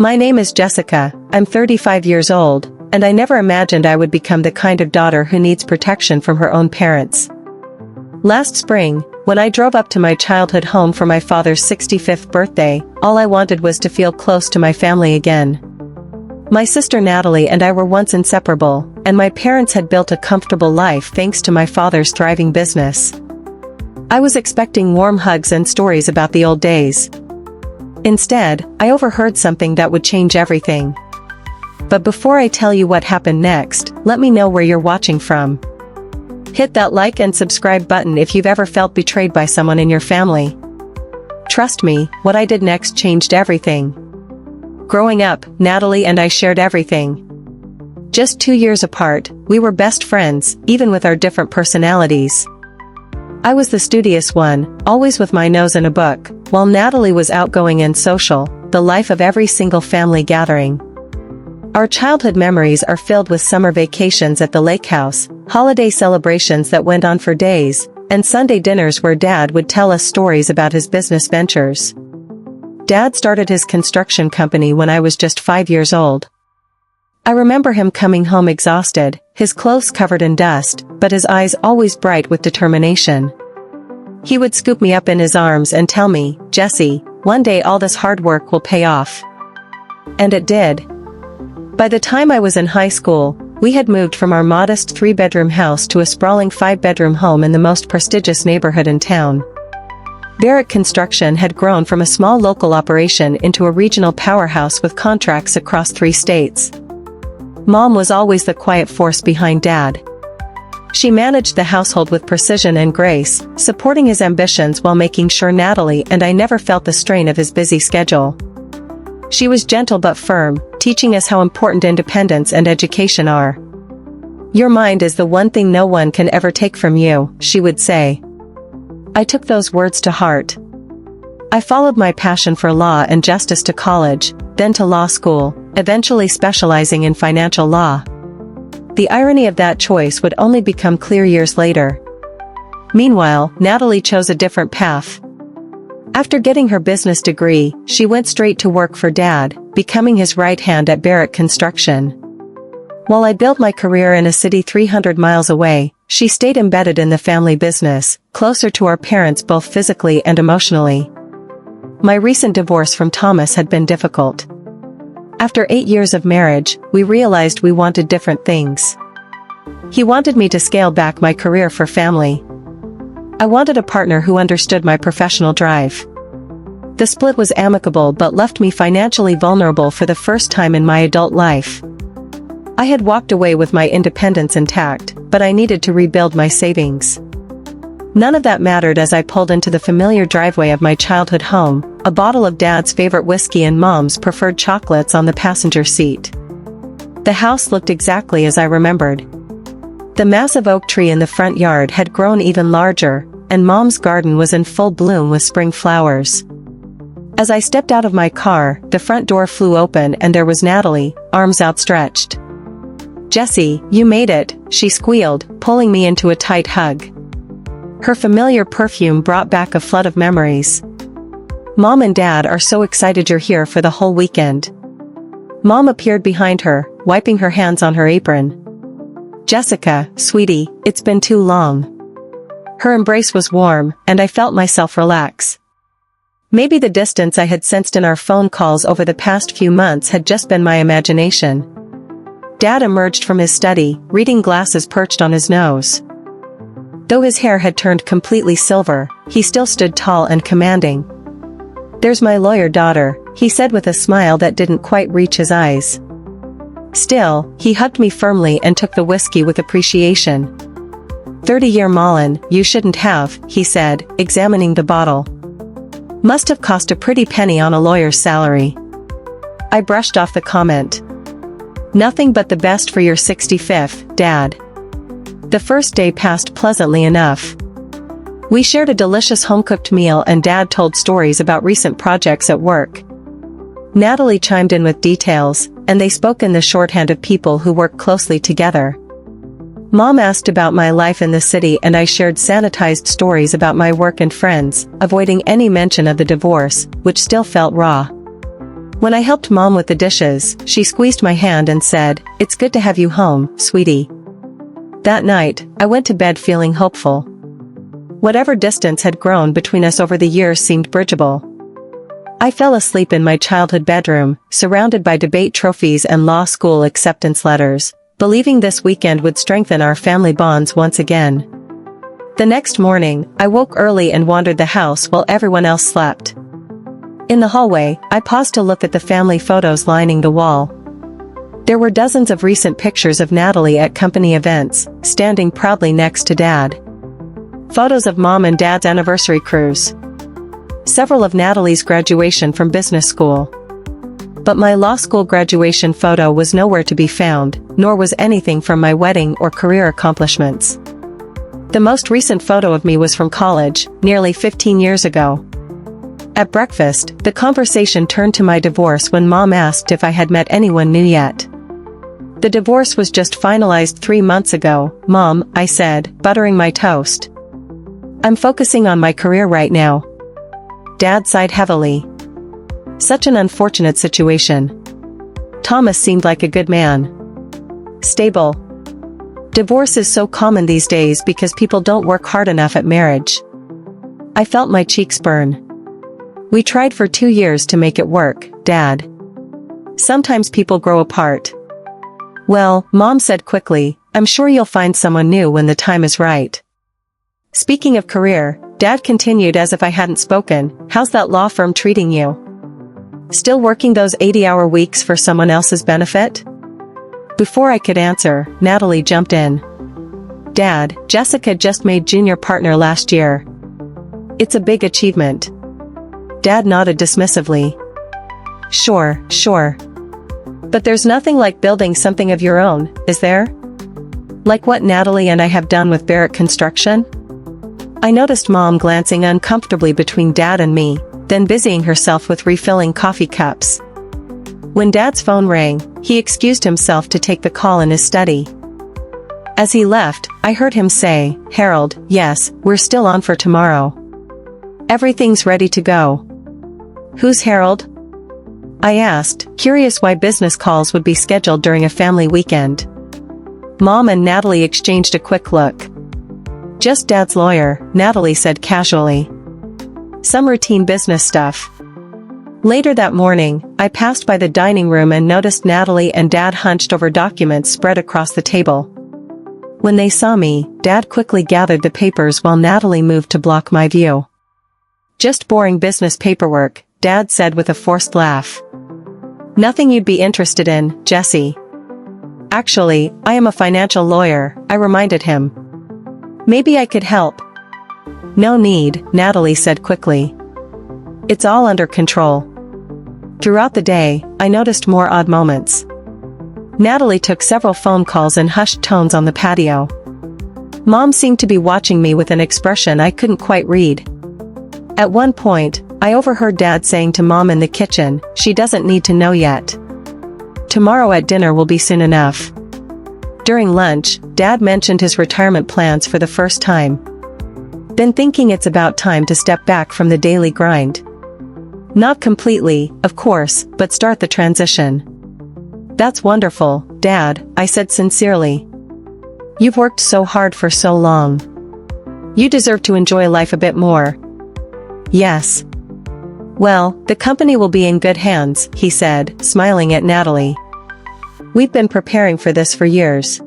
My name is Jessica, I'm 35 years old, and I never imagined I would become the kind of daughter who needs protection from her own parents. Last spring, when I drove up to my childhood home for my father's 65th birthday, all I wanted was to feel close to my family again. My sister Natalie and I were once inseparable, and my parents had built a comfortable life thanks to my father's thriving business. I was expecting warm hugs and stories about the old days. Instead, I overheard something that would change everything. But before I tell you what happened next, let me know where you're watching from. Hit that like and subscribe button if you've ever felt betrayed by someone in your family. Trust me, what I did next changed everything. Growing up, Natalie and I shared everything. Just 2 years apart, we were best friends, even with our different personalities. I was the studious one, always with my nose in a book, while Natalie was outgoing and social, the life of every single family gathering. Our childhood memories are filled with summer vacations at the lake house, holiday celebrations that went on for days, and Sunday dinners where Dad would tell us stories about his business ventures. Dad started his construction company when I was just 5 years old. I remember him coming home exhausted, his clothes covered in dust, but his eyes always bright with determination. He would scoop me up in his arms and tell me, "Jessie, one day all this hard work will pay off." And it did. By the time I was in high school, we had moved from our modest 3-bedroom house to a sprawling 5-bedroom home in the most prestigious neighborhood in town. Barrett Construction had grown from a small local operation into a regional powerhouse with contracts across 3 states. Mom was always the quiet force behind Dad. She managed the household with precision and grace, supporting his ambitions while making sure Natalie and I never felt the strain of his busy schedule. She was gentle but firm, teaching us how important independence and education are. "Your mind is the one thing no one can ever take from you," she would say. I took those words to heart. I followed my passion for law and justice to college, then to law school, eventually specializing in financial law. The irony of that choice would only become clear years later. Meanwhile, Natalie chose a different path. After getting her business degree, she went straight to work for Dad, becoming his right hand at Barrett Construction. While I built my career in a city 300 miles away, she stayed embedded in the family business, closer to our parents both physically and emotionally. My recent divorce from Thomas had been difficult. After 8 years of marriage, we realized we wanted different things. He wanted me to scale back my career for family. I wanted a partner who understood my professional drive. The split was amicable but left me financially vulnerable for the first time in my adult life. I had walked away with my independence intact, but I needed to rebuild my savings. None of that mattered as I pulled into the familiar driveway of my childhood home, a bottle of Dad's favorite whiskey and Mom's preferred chocolates on the passenger seat. The house looked exactly as I remembered. The massive oak tree in the front yard had grown even larger, and Mom's garden was in full bloom with spring flowers. As I stepped out of my car, the front door flew open and there was Natalie, arms outstretched. "Jessie, you made it," she squealed, pulling me into a tight hug. Her familiar perfume brought back a flood of memories. "Mom and Dad are so excited you're here for the whole weekend." Mom appeared behind her, wiping her hands on her apron. "Jessica, sweetie, it's been too long." Her embrace was warm, and I felt myself relax. Maybe the distance I had sensed in our phone calls over the past few months had just been my imagination. Dad emerged from his study, reading glasses perched on his nose. Though his hair had turned completely silver, he still stood tall and commanding. "There's my lawyer daughter," he said with a smile that didn't quite reach his eyes. Still, he hugged me firmly and took the whiskey with appreciation. 30-year Mullen, you shouldn't have, he said, examining the bottle. "Must have cost a pretty penny on a lawyer's salary." I brushed off the comment. "Nothing but the best for your 65th, Dad." The first day passed pleasantly enough. We shared a delicious home-cooked meal and Dad told stories about recent projects at work. Natalie chimed in with details, and they spoke in the shorthand of people who work closely together. Mom asked about my life in the city and I shared sanitized stories about my work and friends, avoiding any mention of the divorce, which still felt raw. When I helped Mom with the dishes, she squeezed my hand and said, "It's good to have you home, sweetie." That night, I went to bed feeling hopeful. Whatever distance had grown between us over the years seemed bridgeable. I fell asleep in my childhood bedroom, surrounded by debate trophies and law school acceptance letters, believing this weekend would strengthen our family bonds once again. The next morning, I woke early and wandered the house while everyone else slept. In the hallway, I paused to look at the family photos lining the wall. There were dozens of recent pictures of Natalie at company events, standing proudly next to Dad. Photos of Mom and Dad's anniversary cruise. Several of Natalie's graduation from business school. But my law school graduation photo was nowhere to be found, nor was anything from my wedding or career accomplishments. The most recent photo of me was from college, nearly 15 years ago. At breakfast, the conversation turned to my divorce when Mom asked if I had met anyone new yet. The divorce was just finalized 3 months ago, Mom, I said, buttering my toast. I'm focusing on my career right now. Dad sighed heavily. Such an unfortunate situation. Thomas seemed like a good man. Stable. Divorce is so common these days because people don't work hard enough at marriage. I felt my cheeks burn. We tried for 2 years to make it work, Dad. Sometimes people grow apart. Well, Mom said quickly, I'm sure you'll find someone new when the time is right. Speaking of career, Dad continued as if I hadn't spoken, how's that law firm treating you? Still working those 80-hour weeks for someone else's benefit? Before I could answer, Natalie jumped in. Dad, Jessica just made junior partner last year. It's a big achievement. Dad nodded dismissively. Sure. But there's nothing like building something of your own, is there? Like what Natalie and I have done with Barrett Construction? I noticed Mom glancing uncomfortably between Dad and me, then busying herself with refilling coffee cups. When Dad's phone rang, he excused himself to take the call in his study. As he left, I heard him say, Harold, yes, we're still on for tomorrow. Everything's ready to go. Who's Harold? I asked, curious why business calls would be scheduled during a family weekend. Mom and Natalie exchanged a quick look. Just Dad's lawyer, Natalie said casually. Some routine business stuff. Later that morning, I passed by the dining room and noticed Natalie and Dad hunched over documents spread across the table. When they saw me, Dad quickly gathered the papers while Natalie moved to block my view. Just boring business paperwork, Dad said with a forced laugh. Nothing you'd be interested in, Jessie. Actually, I am a financial lawyer, I reminded him. Maybe I could help. No need, Natalie said quickly. It's all under control. Throughout the day, I noticed more odd moments. Natalie took several phone calls in hushed tones on the patio. Mom seemed to be watching me with an expression I couldn't quite read. At one point, I overheard Dad saying to Mom in the kitchen, she doesn't need to know yet. Tomorrow at dinner will be soon enough. During lunch, Dad mentioned his retirement plans for the first time. Been thinking it's about time to step back from the daily grind. Not completely, of course, but start the transition. That's wonderful, Dad, I said sincerely. You've worked so hard for so long. You deserve to enjoy life a bit more. Yes. Well, the company will be in good hands, he said, smiling at Natalie. We've been preparing for this for years.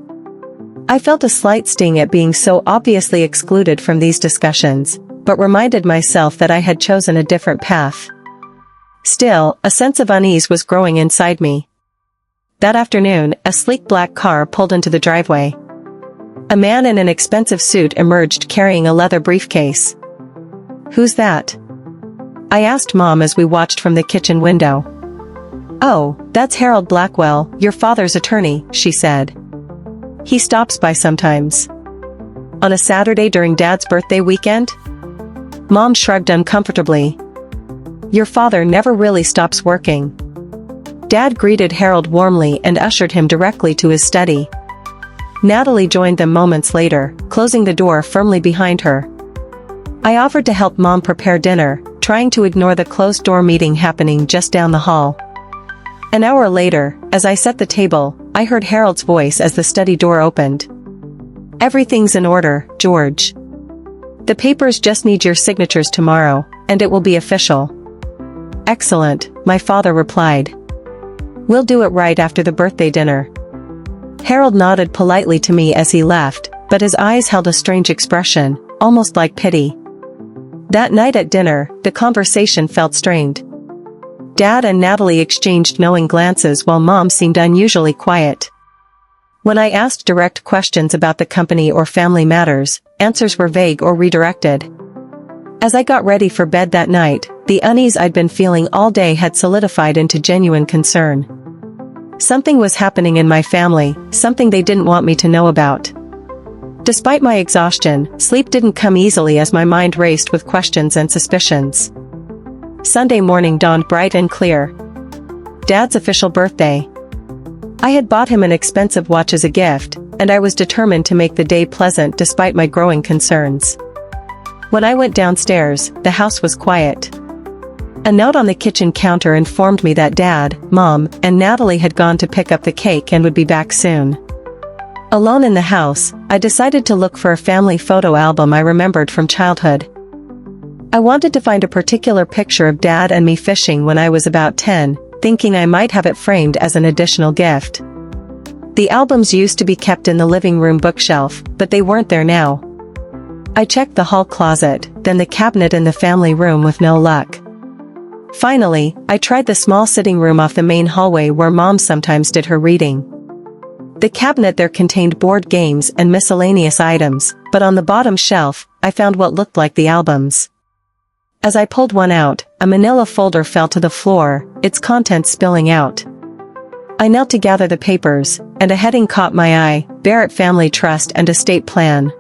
I felt a slight sting at being so obviously excluded from these discussions, but reminded myself that I had chosen a different path. Still, a sense of unease was growing inside me. That afternoon, a sleek black car pulled into the driveway. A man in an expensive suit emerged carrying a leather briefcase. Who's that? I asked Mom as we watched from the kitchen window. Oh, that's Harold Blackwell, your father's attorney, she said. He stops by sometimes. On a Saturday during Dad's birthday weekend? Mom shrugged uncomfortably. Your father never really stops working. Dad greeted Harold warmly and ushered him directly to his study. Natalie joined them moments later, closing the door firmly behind her. I offered to help Mom prepare dinner, trying to ignore the closed-door meeting happening just down the hall. An hour later, as I set the table, I heard Harold's voice as the study door opened. "Everything's in order, George. The papers just need your signatures tomorrow, and it will be official." "Excellent," my father replied. "We'll do it right after the birthday dinner." Harold nodded politely to me as he left, but his eyes held a strange expression, almost like pity. That night at dinner, the conversation felt strained. Dad and Natalie exchanged knowing glances while Mom seemed unusually quiet. When I asked direct questions about the company or family matters, answers were vague or redirected. As I got ready for bed that night, the unease I'd been feeling all day had solidified into genuine concern. Something was happening in my family, something they didn't want me to know about. Despite my exhaustion, sleep didn't come easily as my mind raced with questions and suspicions. Sunday morning dawned bright and clear. Dad's official birthday. I had bought him an expensive watch as a gift, and I was determined to make the day pleasant despite my growing concerns. When I went downstairs, the house was quiet. A note on the kitchen counter informed me that Dad, Mom, and Natalie had gone to pick up the cake and would be back soon. Alone in the house, I decided to look for a family photo album I remembered from childhood. I wanted to find a particular picture of Dad and me fishing when I was about 10, thinking I might have it framed as an additional gift. The albums used to be kept in the living room bookshelf, but they weren't there now. I checked the hall closet, then the cabinet in the family room with no luck. Finally, I tried the small sitting room off the main hallway where Mom sometimes did her reading. The cabinet there contained board games and miscellaneous items, but on the bottom shelf, I found what looked like the albums. As I pulled one out, a manila folder fell to the floor, its contents spilling out. I knelt to gather the papers, and a heading caught my eye: Barrett Family Trust and Estate Plan.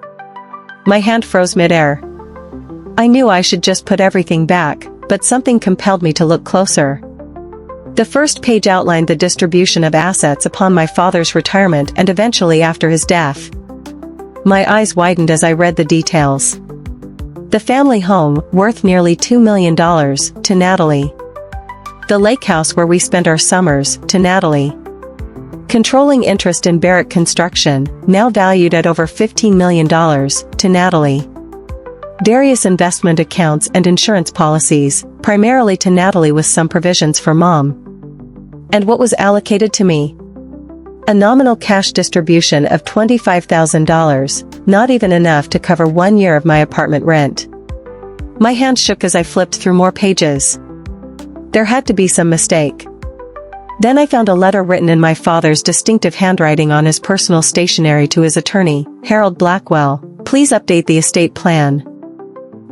My hand froze midair. I knew I should just put everything back, but something compelled me to look closer. The first page outlined the distribution of assets upon my father's retirement and eventually after his death. My eyes widened as I read the details. The family home, worth nearly $2 million, to Natalie. The lake house where we spent our summers, to Natalie. Controlling interest in Barrett Construction, now valued at over $15 million, to Natalie. Various investment accounts and insurance policies, primarily to Natalie with some provisions for Mom. And what was allocated to me? A nominal cash distribution of $25,000, not even enough to cover 1 year of my apartment rent. My hand shook as I flipped through more pages. There had to be some mistake. Then I found a letter written in my father's distinctive handwriting on his personal stationery to his attorney, Harold Blackwell. "Please update the estate plan.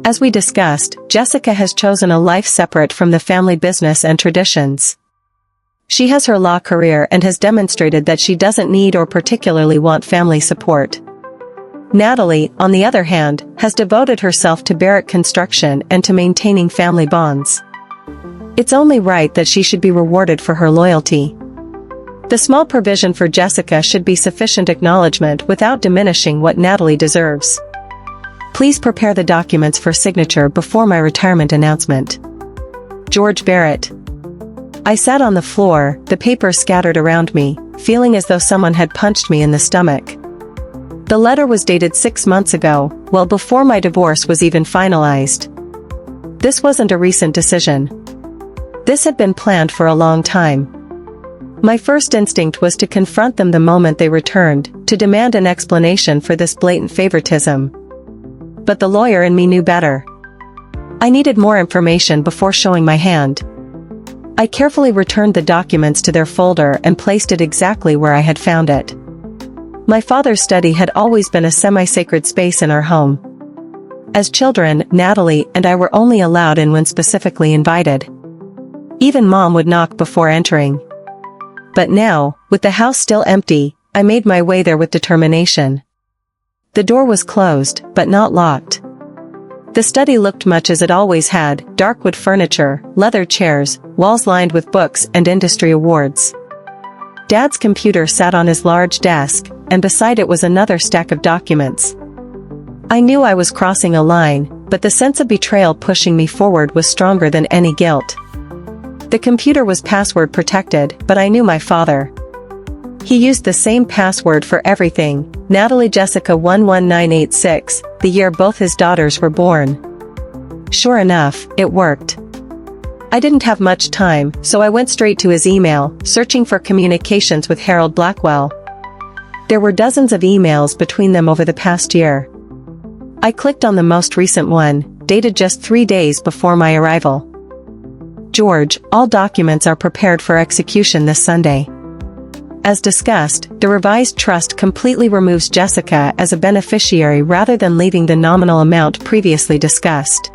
As we discussed, Jessica has chosen a life separate from the family business and traditions. She has her law career and has demonstrated that she doesn't need or particularly want family support. Natalie, on the other hand, has devoted herself to Barrett Construction and to maintaining family bonds. It's only right that she should be rewarded for her loyalty. The small provision for Jessica should be sufficient acknowledgement without diminishing what Natalie deserves. Please prepare the documents for signature before my retirement announcement. George Barrett." I sat on the floor, the papers scattered around me, feeling as though someone had punched me in the stomach. The letter was dated 6 months ago, well before my divorce was even finalized. This wasn't a recent decision. This had been planned for a long time. My first instinct was to confront them the moment they returned, to demand an explanation for this blatant favoritism. But the lawyer in me knew better. I needed more information before showing my hand. I carefully returned the documents to their folder and placed it exactly where I had found it. My father's study had always been a semi-sacred space in our home. As children, Natalie and I were only allowed in when specifically invited. Even Mom would knock before entering. But now, with the house still empty, I made my way there with determination. The door was closed, but not locked. The study looked much as it always had: dark wood furniture, leather chairs, walls lined with books and industry awards. Dad's computer sat on his large desk, and beside it was another stack of documents. I knew I was crossing a line, but the sense of betrayal pushing me forward was stronger than any guilt. The computer was password protected, but I knew my father. He used the same password for everything, Natalie Jessica 11986, the year both his daughters were born. Sure enough, it worked. I didn't have much time, so I went straight to his email, searching for communications with Harold Blackwell. There were dozens of emails between them over the past year. I clicked on the most recent one, dated just 3 days before my arrival. George, all documents are prepared for execution this Sunday. As discussed, the revised trust completely removes Jessica as a beneficiary rather than leaving the nominal amount previously discussed.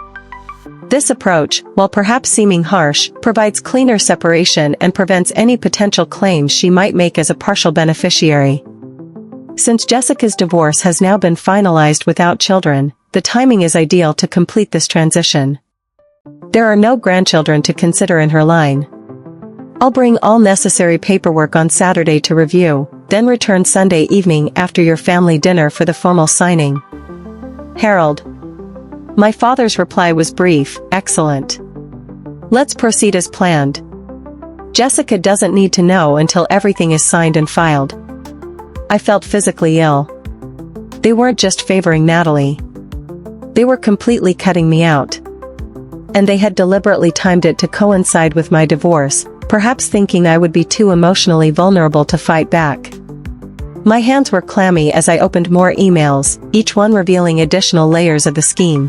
This approach, while perhaps seeming harsh, provides cleaner separation and prevents any potential claims she might make as a partial beneficiary. Since Jessica's divorce has now been finalized without children, the timing is ideal to complete this transition. There are no grandchildren to consider in her line. I'll bring all necessary paperwork on Saturday to review, then return Sunday evening after your family dinner for the formal signing. Harold. My father's reply was brief, excellent. Let's proceed as planned. Jessica doesn't need to know until everything is signed and filed. I felt physically ill. They weren't just favoring Natalie. They were completely cutting me out. And they had deliberately timed it to coincide with my divorce, perhaps thinking I would be too emotionally vulnerable to fight back. My hands were clammy as I opened more emails, each one revealing additional layers of the scheme.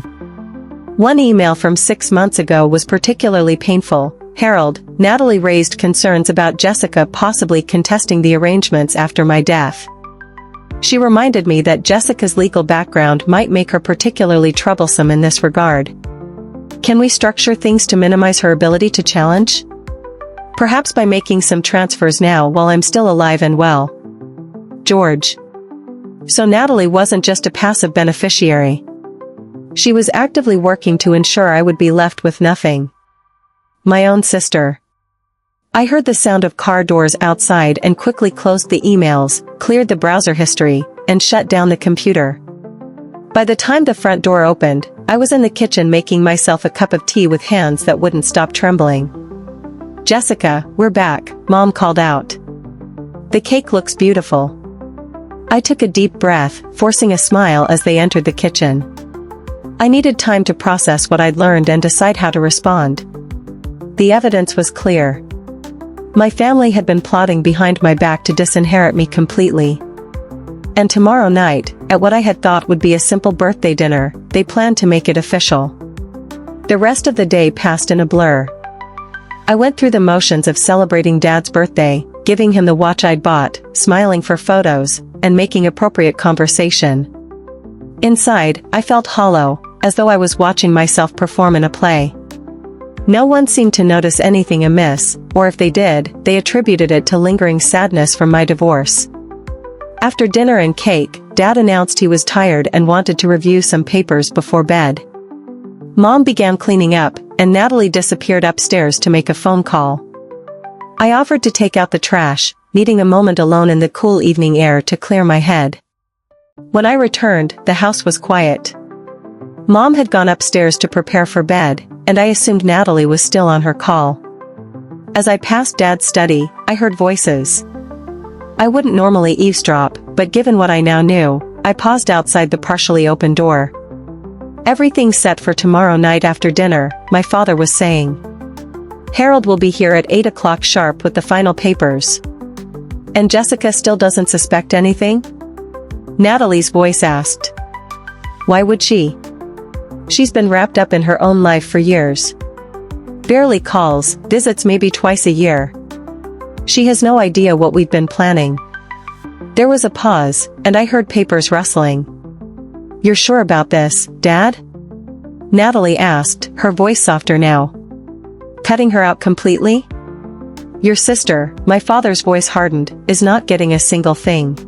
One email from 6 months ago was particularly painful. Harold, Natalie raised concerns about Jessica possibly contesting the arrangements after my death. She reminded me that Jessica's legal background might make her particularly troublesome in this regard. Can we structure things to minimize her ability to challenge? Perhaps by making some transfers now while I'm still alive and well. George. So Natalie wasn't just a passive beneficiary. She was actively working to ensure I would be left with nothing. My own sister. I heard the sound of car doors outside and quickly closed the emails, cleared the browser history, and shut down the computer. By the time the front door opened, I was in the kitchen making myself a cup of tea with hands that wouldn't stop trembling. Jessica, we're back, Mom called out. The cake looks beautiful. I took a deep breath, forcing a smile as they entered the kitchen. I needed time to process what I'd learned and decide how to respond. The evidence was clear. My family had been plotting behind my back to disinherit me completely. And tomorrow night, at what I had thought would be a simple birthday dinner, they planned to make it official. The rest of the day passed in a blur. I went through the motions of celebrating Dad's birthday, giving him the watch I'd bought, smiling for photos, and making appropriate conversation. Inside, I felt hollow, as though I was watching myself perform in a play. No one seemed to notice anything amiss, or if they did, they attributed it to lingering sadness from my divorce. After dinner and cake, Dad announced he was tired and wanted to review some papers before bed. Mom began cleaning up, and Natalie disappeared upstairs to make a phone call. I offered to take out the trash, needing a moment alone in the cool evening air to clear my head. When I returned, the house was quiet. Mom had gone upstairs to prepare for bed, and I assumed Natalie was still on her call. As I passed Dad's study, I heard voices. I wouldn't normally eavesdrop, but given what I now knew, I paused outside the partially open door. Everything's set for tomorrow night after dinner, my father was saying. Harold will be here at 8 o'clock sharp with the final papers. And Jessica still doesn't suspect anything? Natalie's voice asked. Why would she? She's been wrapped up in her own life for years. Barely calls, visits maybe twice a year. She has no idea what we've been planning. There was a pause, and I heard papers rustling. You're sure about this, Dad? Natalie asked, her voice softer now. Cutting her out completely? Your sister, my father's voice hardened, is not getting a single thing.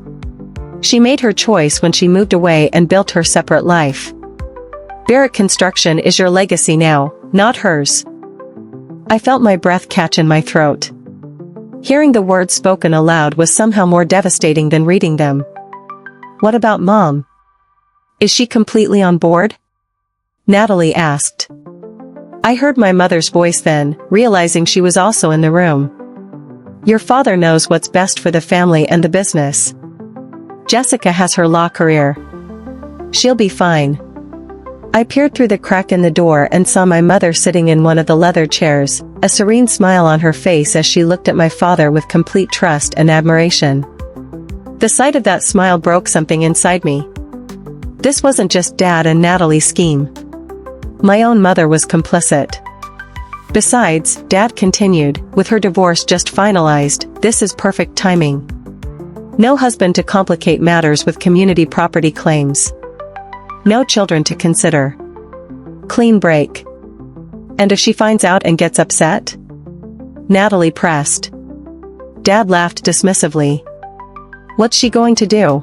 She made her choice when she moved away and built her separate life. Barrett Construction is your legacy now, not hers. I felt my breath catch in my throat. Hearing the words spoken aloud was somehow more devastating than reading them. What about Mom? Is she completely on board? Natalie asked. I heard my mother's voice then, realizing she was also in the room. "Your father knows what's best for the family and the business. Jessica has her law career. She'll be fine." I peered through the crack in the door and saw my mother sitting in one of the leather chairs, a serene smile on her face as she looked at my father with complete trust and admiration. The sight of that smile broke something inside me. This wasn't just Dad and Natalie's scheme. My own mother was complicit. Besides, Dad continued, with her divorce just finalized, this is perfect timing. No husband to complicate matters with community property claims. No children to consider. Clean break. And if she finds out and gets upset? Natalie pressed. Dad laughed dismissively. What's she going to do?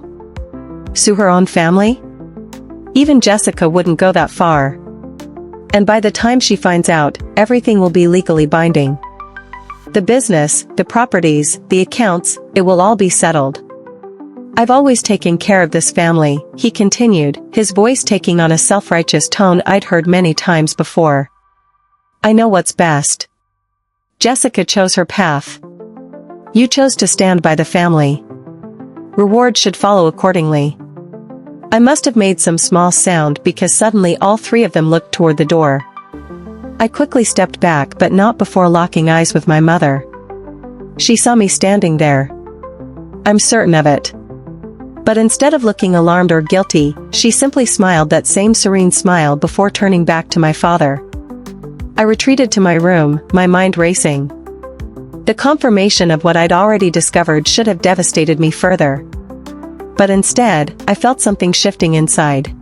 Sue her own family? Even Jessica wouldn't go that far. And by the time she finds out, everything will be legally binding. The business, the properties, the accounts, it will all be settled. I've always taken care of this family, he continued, his voice taking on a self-righteous tone I'd heard many times before. I know what's best. Jessica chose her path. You chose to stand by the family. Reward should follow accordingly. I must have made some small sound because suddenly all three of them looked toward the door. I quickly stepped back but not before locking eyes with my mother. She saw me standing there. I'm certain of it. But instead of looking alarmed or guilty, she simply smiled that same serene smile before turning back to my father. I retreated to my room, my mind racing. The confirmation of what I'd already discovered should have devastated me further. But instead, I felt something shifting inside.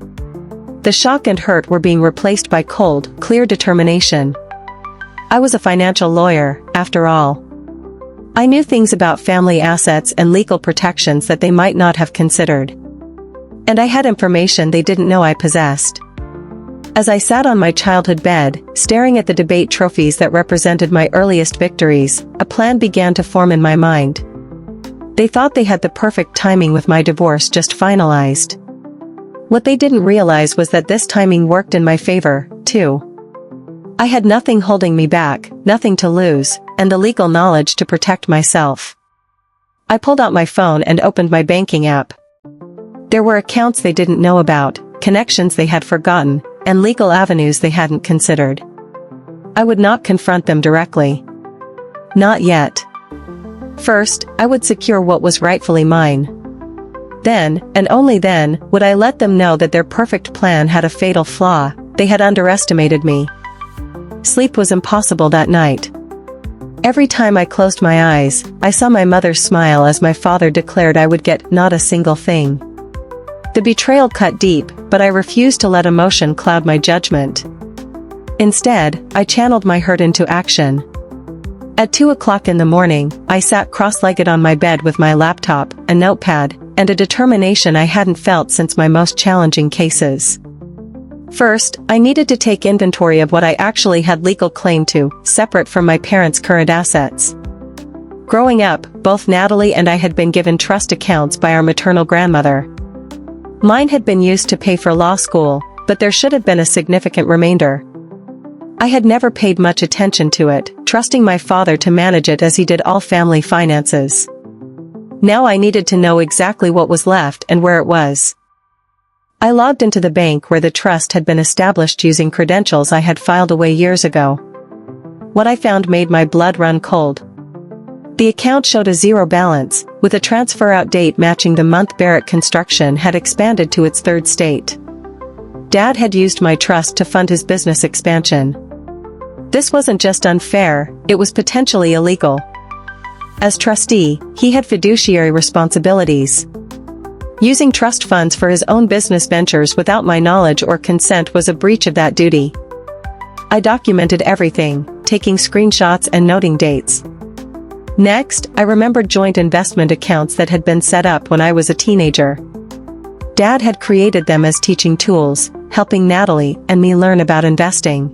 The shock and hurt were being replaced by cold, clear determination. I was a financial lawyer, after all. I knew things about family assets and legal protections that they might not have considered. And I had information they didn't know I possessed. As I sat on my childhood bed, staring at the debate trophies that represented my earliest victories, a plan began to form in my mind. They thought they had the perfect timing with my divorce just finalized. What they didn't realize was that this timing worked in my favor, too. I had nothing holding me back, nothing to lose, and the legal knowledge to protect myself. I pulled out my phone and opened my banking app. There were accounts they didn't know about, connections they had forgotten, and legal avenues they hadn't considered. I would not confront them directly. Not yet. First, I would secure what was rightfully mine. Then, and only then, would I let them know that their perfect plan had a fatal flaw. They had underestimated me. Sleep was impossible that night. Every time I closed my eyes, I saw my mother smile as my father declared I would get not a single thing. The betrayal cut deep, but I refused to let emotion cloud my judgment. Instead, I channeled my hurt into action. At 2 o'clock in the morning, I sat cross-legged on my bed with my laptop, a notepad, and a determination I hadn't felt since my most challenging cases. First, I needed to take inventory of what I actually had legal claim to, separate from my parents' current assets. Growing up, both Natalie and I had been given trust accounts by our maternal grandmother. Mine had been used to pay for law school, but there should have been a significant remainder. I had never paid much attention to it, trusting my father to manage it as he did all family finances. Now I needed to know exactly what was left and where it was. I logged into the bank where the trust had been established using credentials I had filed away years ago. What I found made my blood run cold. The account showed a zero balance, with a transfer out date matching the month Barrett Construction had expanded to its third state. Dad had used my trust to fund his business expansion. This wasn't just unfair, it was potentially illegal. As trustee, he had fiduciary responsibilities. Using trust funds for his own business ventures without my knowledge or consent was a breach of that duty. I documented everything, taking screenshots and noting dates. Next, I remembered joint investment accounts that had been set up when I was a teenager. Dad had created them as teaching tools, helping Natalie and me learn about investing.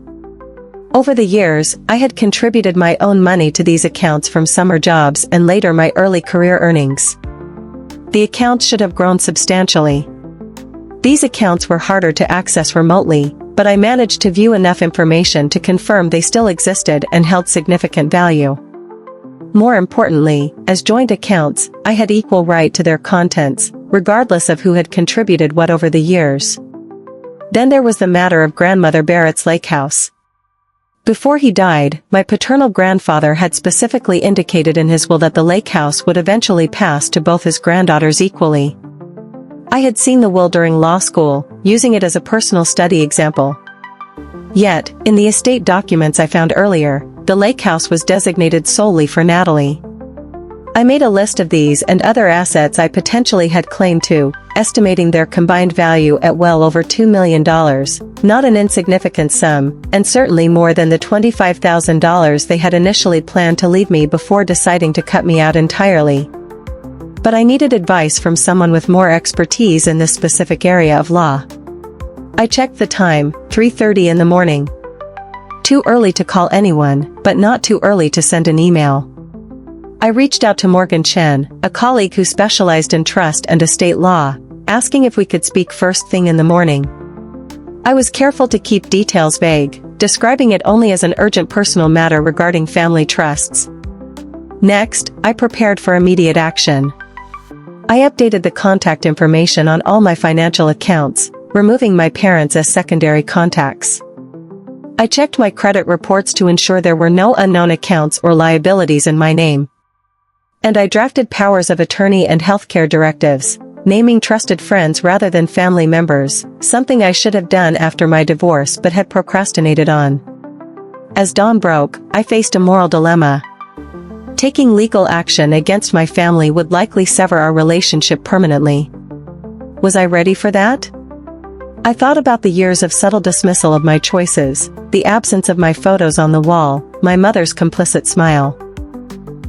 Over the years, I had contributed my own money to these accounts from summer jobs and later my early career earnings. The accounts should have grown substantially. These accounts were harder to access remotely, but I managed to view enough information to confirm they still existed and held significant value. More importantly, as joint accounts, I had equal right to their contents, regardless of who had contributed what over the years. Then there was the matter of Grandmother Barrett's lake house. Before he died, my paternal grandfather had specifically indicated in his will that the lake house would eventually pass to both his granddaughters equally. I had seen the will during law school, using it as a personal study example. Yet, in the estate documents I found earlier, the lake house was designated solely for Natalie. I made a list of these and other assets I potentially had claim to, estimating their combined value at well over $2 million, not an insignificant sum, and certainly more than the $25,000 they had initially planned to leave me before deciding to cut me out entirely. But I needed advice from someone with more expertise in this specific area of law. I checked the time, 3:30 in the morning. Too early to call anyone, but not too early to send an email. I reached out to Morgan Chen, a colleague who specialized in trust and estate law, asking if we could speak first thing in the morning. I was careful to keep details vague, describing it only as an urgent personal matter regarding family trusts. Next, I prepared for immediate action. I updated the contact information on all my financial accounts, removing my parents as secondary contacts. I checked my credit reports to ensure there were no unknown accounts or liabilities in my name. And I drafted powers of attorney and healthcare directives, naming trusted friends rather than family members, something I should have done after my divorce but had procrastinated on. As dawn broke, I faced a moral dilemma. Taking legal action against my family would likely sever our relationship permanently. Was I ready for that? I thought about the years of subtle dismissal of my choices, the absence of my photos on the wall, my mother's complicit smile.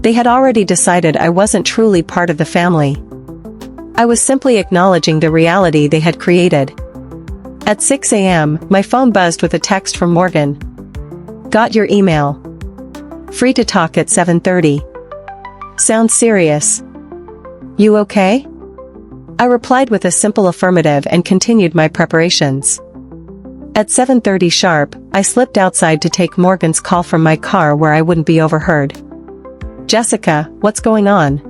They had already decided I wasn't truly part of the family. I was simply acknowledging the reality they had created. At 6 a.m., my phone buzzed with a text from Morgan. Got your email. Free to talk at 7:30. Sounds serious. You okay? I replied with a simple affirmative and continued my preparations. At 7:30 sharp, I slipped outside to take Morgan's call from my car where I wouldn't be overheard. Jessica, what's going on?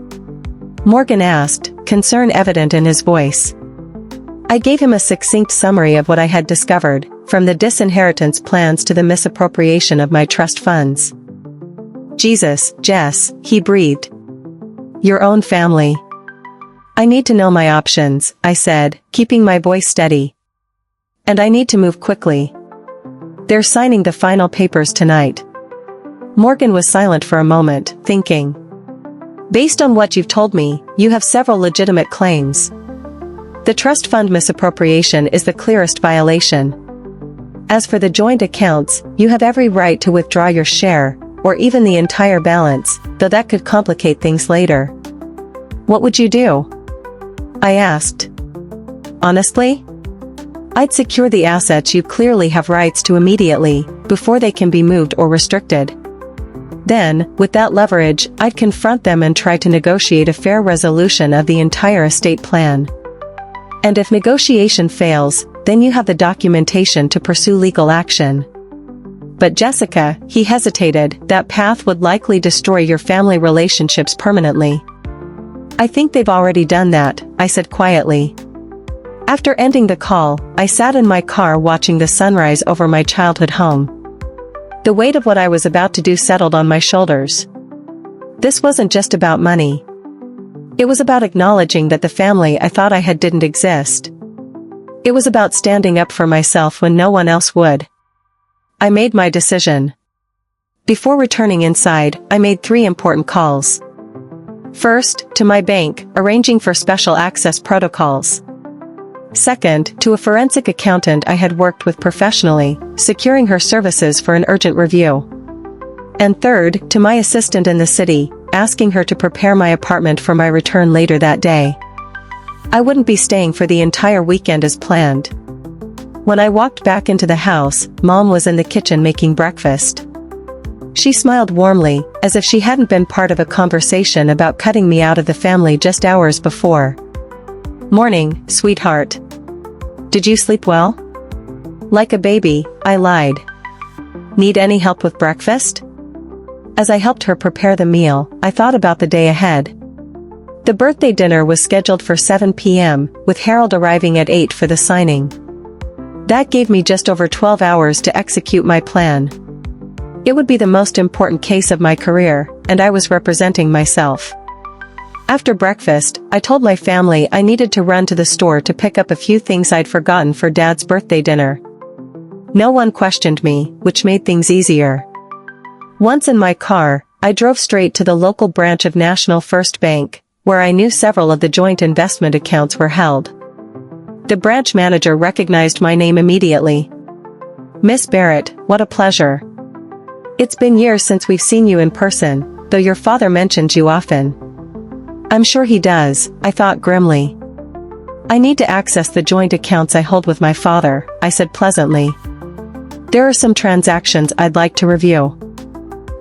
Morgan asked, concern evident in his voice. I gave him a succinct summary of what I had discovered, from the disinheritance plans to the misappropriation of my trust funds. Jesus, Jess, he breathed. Your own family. I need to know my options, I said, keeping my voice steady. And I need to move quickly. They're signing the final papers tonight. Morgan was silent for a moment, thinking. Based on what you've told me, you have several legitimate claims. The trust fund misappropriation is the clearest violation. As for the joint accounts, you have every right to withdraw your share, or even the entire balance, though that could complicate things later. What would you do? I asked. Honestly? I'd secure the assets you clearly have rights to immediately, before they can be moved or restricted. Then, with that leverage, I'd confront them and try to negotiate a fair resolution of the entire estate plan. And if negotiation fails, then you have the documentation to pursue legal action. But Jessica, he hesitated, that path would likely destroy your family relationships permanently. I think they've already done that, I said quietly. After ending the call, I sat in my car watching the sunrise over my childhood home. The weight of what I was about to do settled on my shoulders. This wasn't just about money. It was about acknowledging that the family I thought I had didn't exist. It was about standing up for myself when no one else would. I made my decision. Before returning inside, I made 3 important calls. First, to my bank, arranging for special access protocols. Second, to a forensic accountant I had worked with professionally, securing her services for an urgent review. And third, to my assistant in the city, asking her to prepare my apartment for my return later that day. I wouldn't be staying for the entire weekend as planned. When I walked back into the house, Mom was in the kitchen making breakfast. She smiled warmly, as if she hadn't been part of a conversation about cutting me out of the family just hours before. Morning, sweetheart. Did you sleep well? Like a baby, I lied. Need any help with breakfast? As I helped her prepare the meal, I thought about the day ahead. The birthday dinner was scheduled for 7 p.m., with Harold arriving at 8 for the signing. That gave me just over 12 hours to execute my plan. It would be the most important case of my career, and I was representing myself. After breakfast, I told my family I needed to run to the store to pick up a few things I'd forgotten for Dad's birthday dinner. No one questioned me, which made things easier. Once in my car, I drove straight to the local branch of National First Bank, where I knew several of the joint investment accounts were held. The branch manager recognized my name immediately. "Miss Barrett, what a pleasure. It's been years since we've seen you in person, though your father mentions you often." "I'm sure he does," I thought grimly. "I need to access the joint accounts I hold with my father," I said pleasantly. "There are some transactions I'd like to review."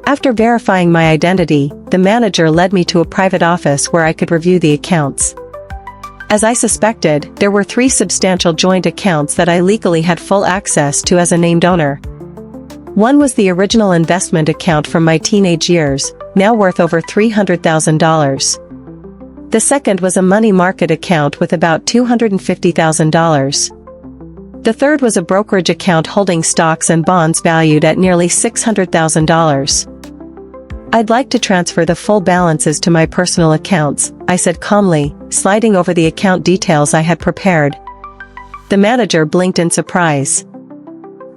After verifying my identity, the manager led me to a private office where I could review the accounts. As I suspected, there were 3 substantial joint accounts that I legally had full access to as a named owner. One was the original investment account from my teenage years, now worth over $300,000. The second was a money market account with about $250,000. The third was a brokerage account holding stocks and bonds valued at nearly $600,000. "I'd like to transfer the full balances to my personal accounts," I said calmly, sliding over the account details I had prepared. The manager blinked in surprise.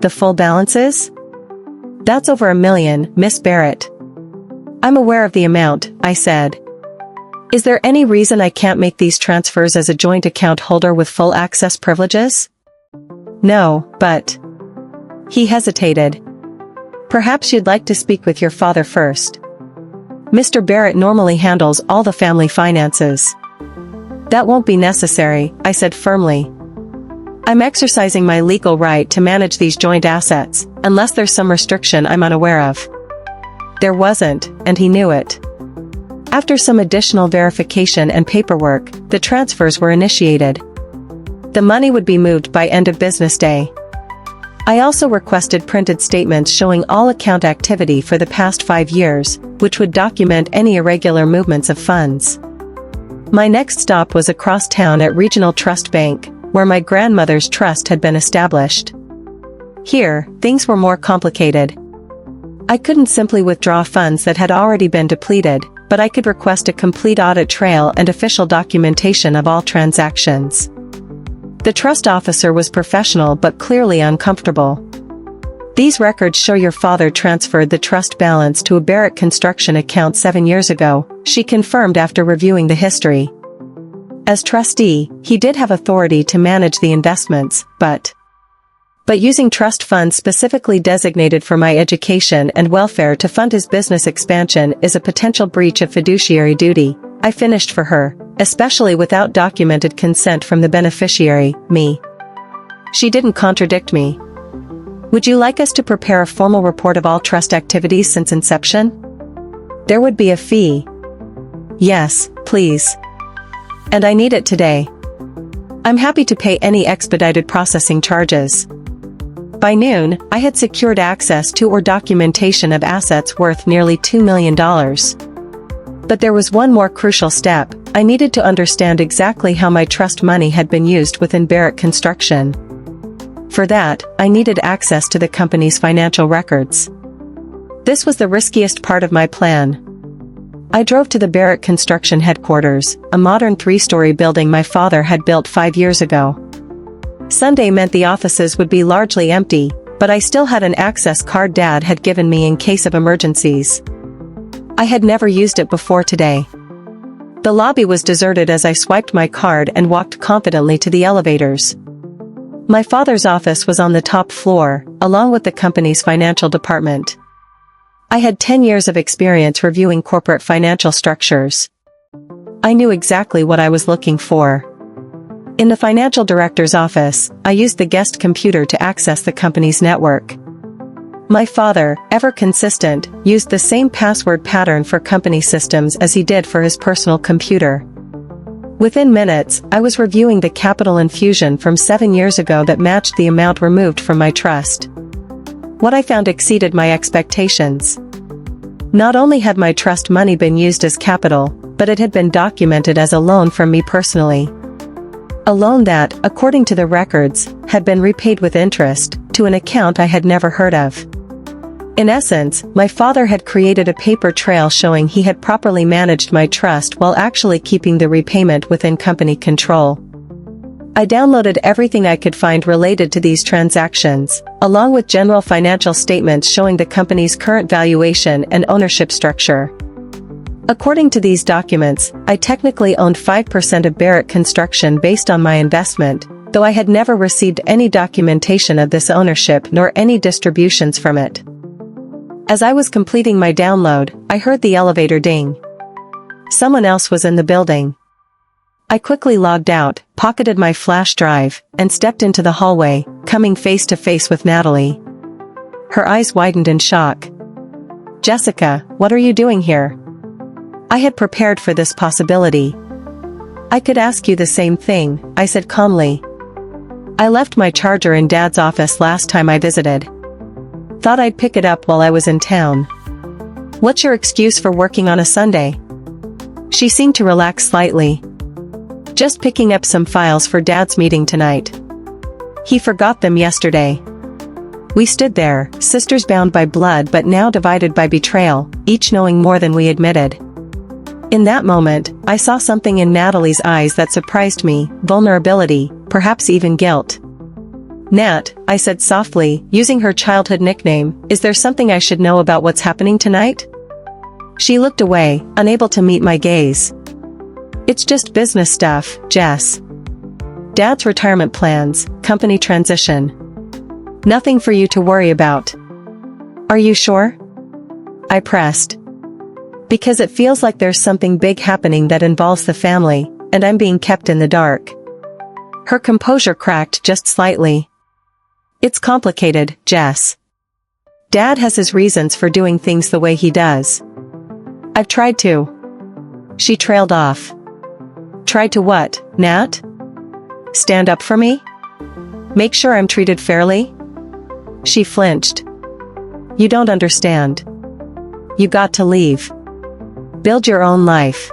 "The full balances? That's over $1 million, Miss Barrett." "I'm aware of the amount," I said. "Is there any reason I can't make these transfers as a joint account holder with full access privileges?" "No, but..." He hesitated. "Perhaps you'd like to speak with your father first. Mr. Barrett normally handles all the family finances." "That won't be necessary," I said firmly. "I'm exercising my legal right to manage these joint assets, unless there's some restriction I'm unaware of." There wasn't, and he knew it. After some additional verification and paperwork, the transfers were initiated. The money would be moved by end of business day. I also requested printed statements showing all account activity for the past 5 years, which would document any irregular movements of funds. My next stop was across town at Regional Trust Bank, where my grandmother's trust had been established. Here, things were more complicated. I couldn't simply withdraw funds that had already been depleted, but I could request a complete audit trail and official documentation of all transactions. The trust officer was professional but clearly uncomfortable. "These records show your father transferred the trust balance to a Barrett construction account 7 years ago," she confirmed after reviewing the history. As trustee, he did have authority to manage the investments, but using trust funds specifically designated for my education and welfare to fund his business expansion is a potential breach of fiduciary duty, I finished for her, especially without documented consent from the beneficiary, me. She didn't contradict me. "Would you like us to prepare a formal report of all trust activities since inception? There would be a fee." "Yes, please. And I need it today. I'm happy to pay any expedited processing charges." By noon, I had secured access to or documentation of assets worth nearly $2 million. But there was one more crucial step. I needed to understand exactly how my trust money had been used within Barrett Construction. For that, I needed access to the company's financial records. This was the riskiest part of my plan. I drove to the Barrett Construction headquarters, a modern 3-story building my father had built 5 years ago. Sunday meant the offices would be largely empty, but I still had an access card Dad had given me in case of emergencies. I had never used it before today. The lobby was deserted as I swiped my card and walked confidently to the elevators. My father's office was on the top floor, along with the company's financial department. I had 10 years of experience reviewing corporate financial structures. I knew exactly what I was looking for. In the financial director's office, I used the guest computer to access the company's network. My father, ever consistent, used the same password pattern for company systems as he did for his personal computer. Within minutes, I was reviewing the capital infusion from 7 years ago that matched the amount removed from my trust. What I found exceeded my expectations. Not only had my trust money been used as capital, but it had been documented as a loan from me personally. A loan that, according to the records, had been repaid with interest, to an account I had never heard of. In essence, my father had created a paper trail showing he had properly managed my trust while actually keeping the repayment within company control. I downloaded everything I could find related to these transactions, along with general financial statements showing the company's current valuation and ownership structure. According to these documents, I technically owned 5% of Barrett Construction based on my investment, though I had never received any documentation of this ownership nor any distributions from it. As I was completing my download, I heard the elevator ding. Someone else was in the building. I quickly logged out, pocketed my flash drive, and stepped into the hallway, coming face to face with Natalie. Her eyes widened in shock. "Jessica, what are you doing here?" I had prepared for this possibility. "I could ask you the same thing," I said calmly. "I left my charger in Dad's office last time I visited. Thought I'd pick it up while I was in town." "What's your excuse for working on a Sunday?" She seemed to relax slightly. "Just picking up some files for Dad's meeting tonight. He forgot them yesterday." We stood there, sisters bound by blood but now divided by betrayal, each knowing more than we admitted. In that moment, I saw something in Natalie's eyes that surprised me: vulnerability, perhaps even guilt. "Nat," I said softly, using her childhood nickname, "is there something I should know about what's happening tonight?" She looked away, unable to meet my gaze. "It's just business stuff, Jess. Dad's retirement plans, company transition. Nothing for you to worry about." "Are you sure?" I pressed. "Because it feels like there's something big happening that involves the family, and I'm being kept in the dark." Her composure cracked just slightly. "It's complicated, Jess. Dad has his reasons for doing things the way he does. I've tried to." She trailed off. "Tried to what, Nat? Stand up for me? Make sure I'm treated fairly?" She flinched. "You don't understand. You got to leave. Build your own life."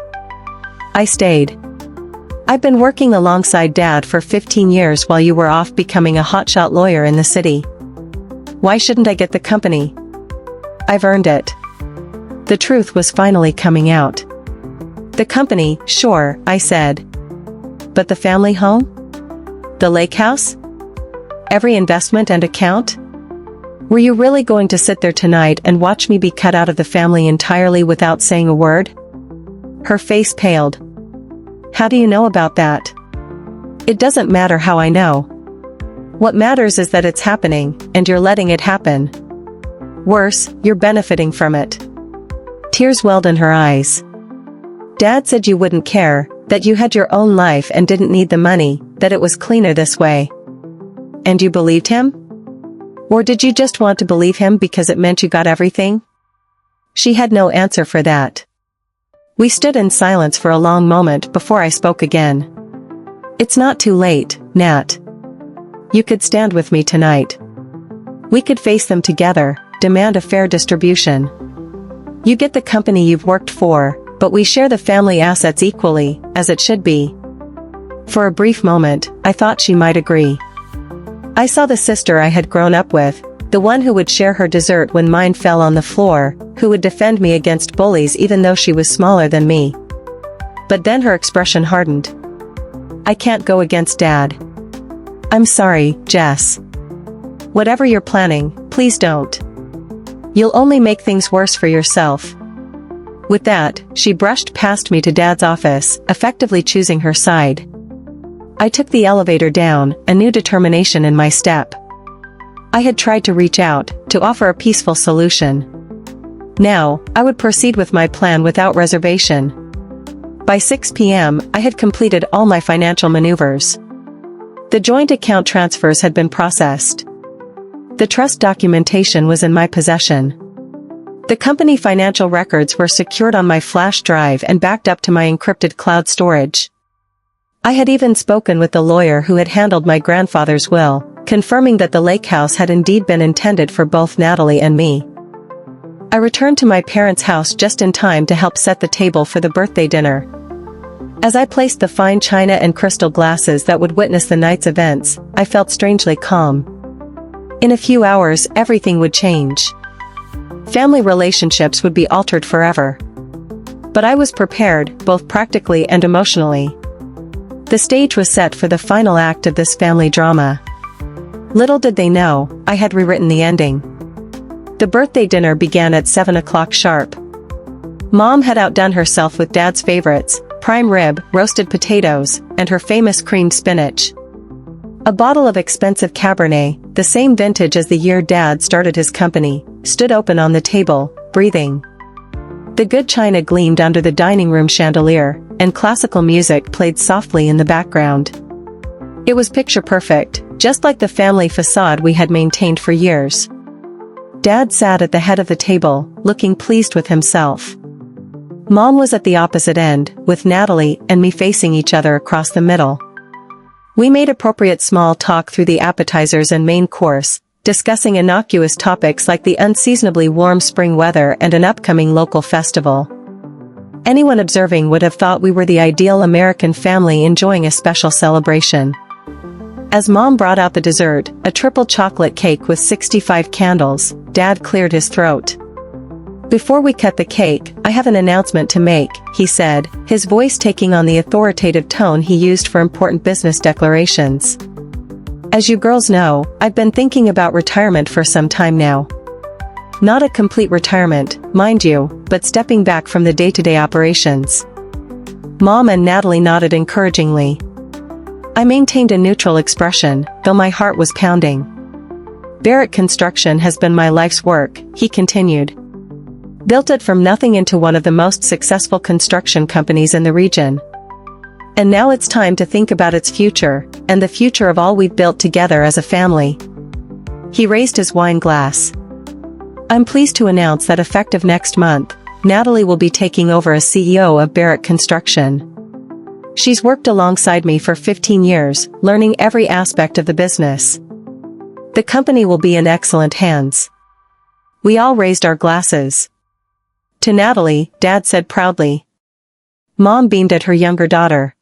I stayed. "I've been working alongside Dad for 15 years while you were off becoming a hotshot lawyer in the city. Why shouldn't I get the company? I've earned it." The truth was finally coming out. "The company, sure," I said. "But the family home? The lake house? Every investment and account? Were you really going to sit there tonight and watch me be cut out of the family entirely without saying a word?" Her face paled. "How do you know about that?" "It doesn't matter how I know. What matters is that it's happening, and you're letting it happen. Worse, you're benefiting from it." Tears welled in her eyes. "Dad said you wouldn't care, that you had your own life and didn't need the money, that it was cleaner this way. And you believed him? Or did you just want to believe him because it meant you got everything?" She had no answer for that. We stood in silence for a long moment before I spoke again. "It's not too late, Nat. You could stand with me tonight. We could face them together, demand a fair distribution. You get the company you've worked for, but we share the family assets equally, as it should be." For a brief moment, I thought she might agree. I saw the sister I had grown up with, the one who would share her dessert when mine fell on the floor, who would defend me against bullies even though she was smaller than me. But then her expression hardened. "I can't go against Dad. I'm sorry, Jess. Whatever you're planning, please don't. You'll only make things worse for yourself." With that, she brushed past me to Dad's office, effectively choosing her side. I took the elevator down, a new determination in my step. I had tried to reach out, to offer a peaceful solution. Now, I would proceed with my plan without reservation. By 6 p.m., I had completed all my financial maneuvers. The joint account transfers had been processed. The trust documentation was in my possession. The company financial records were secured on my flash drive and backed up to my encrypted cloud storage. I had even spoken with the lawyer who had handled my grandfather's will, confirming that the lake house had indeed been intended for both Natalie and me. I returned to my parents' house just in time to help set the table for the birthday dinner. As I placed the fine china and crystal glasses that would witness the night's events, I felt strangely calm. In a few hours, everything would change. Family relationships would be altered forever. But I was prepared, both practically and emotionally. The stage was set for the final act of this family drama. Little did they know, I had rewritten the ending. The birthday dinner began at 7 o'clock sharp. Mom had outdone herself with Dad's favorites, prime rib, roasted potatoes, and her famous creamed spinach. A bottle of expensive Cabernet, the same vintage as the year Dad started his company, stood open on the table, breathing. The good china gleamed under the dining room chandelier, and classical music played softly in the background. It was picture perfect, just like the family facade we had maintained for years. Dad sat at the head of the table, looking pleased with himself. Mom was at the opposite end, with Natalie and me facing each other across the middle. We made appropriate small talk through the appetizers and main course, discussing innocuous topics like the unseasonably warm spring weather and an upcoming local festival. Anyone observing would have thought we were the ideal American family enjoying a special celebration. As Mom brought out the dessert, a triple chocolate cake with 65 candles, Dad cleared his throat. "Before we cut the cake, I have an announcement to make," he said, his voice taking on the authoritative tone he used for important business declarations. "As you girls know, I've been thinking about retirement for some time now. Not a complete retirement, mind you, but stepping back from the day-to-day operations." Mom and Natalie nodded encouragingly. I maintained a neutral expression, though my heart was pounding. "Barrett Construction has been my life's work," he continued. "Built it from nothing into one of the most successful construction companies in the region. And now it's time to think about its future, and the future of all we've built together as a family." He raised his wine glass. "I'm pleased to announce that effective next month, Natalie will be taking over as CEO of Barrett Construction. She's worked alongside me for 15 years, learning every aspect of the business. The company will be in excellent hands." We all raised our glasses. "To Natalie," Dad said proudly. Mom beamed at her younger daughter.